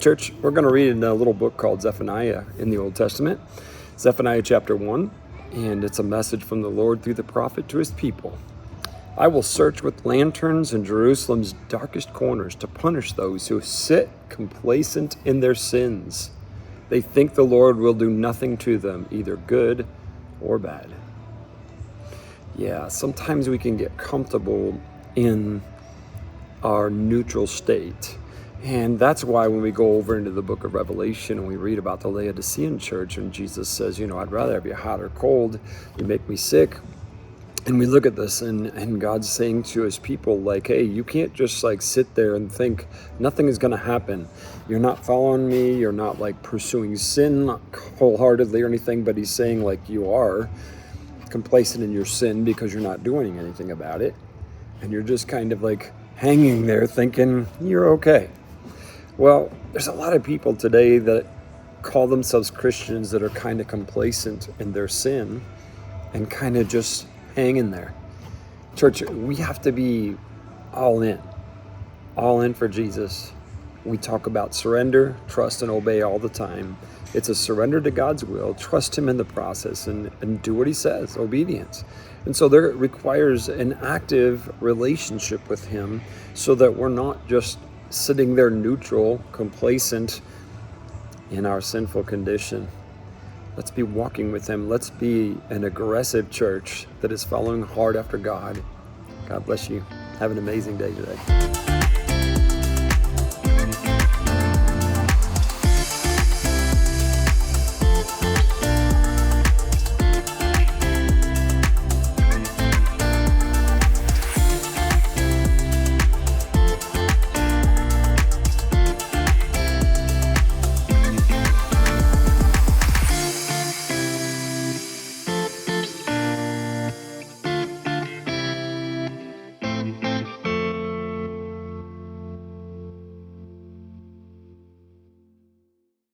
church, we're going to read in a little book called Zephaniah in the Old Testament, Zephaniah chapter 1, and it's a message from the Lord through the prophet to his people. I will search with lanterns in Jerusalem's darkest corners to punish those who sit complacent in their sins. They think the Lord will do nothing to them, either good or bad. Yeah, sometimes we can get comfortable in our neutral state. And that's why when we go over into the book of Revelation and we read about the Laodicean church and Jesus says, I'd rather have you hot or cold. You make me sick. And we look at this and God's saying to his people, like, hey, you can't just sit there and think nothing is going to happen. You're not following me. You're not pursuing sin wholeheartedly or anything. But he's saying you are complacent in your sin because you're not doing anything about it. And you're just kind of hanging there thinking you're okay. Well, there's a lot of people today that call themselves Christians that are kind of complacent in their sin and kind of just hang in there. Church, we have to be all in for Jesus. We talk about surrender, trust, and obey all the time. It's a surrender to God's will, trust him in the process, and do what he says, obedience. And so there requires an active relationship with him so that we're not just sitting there neutral, complacent in our sinful condition. Let's be walking with him. Let's be an aggressive church that is following hard after God. God bless you. Have an amazing day today.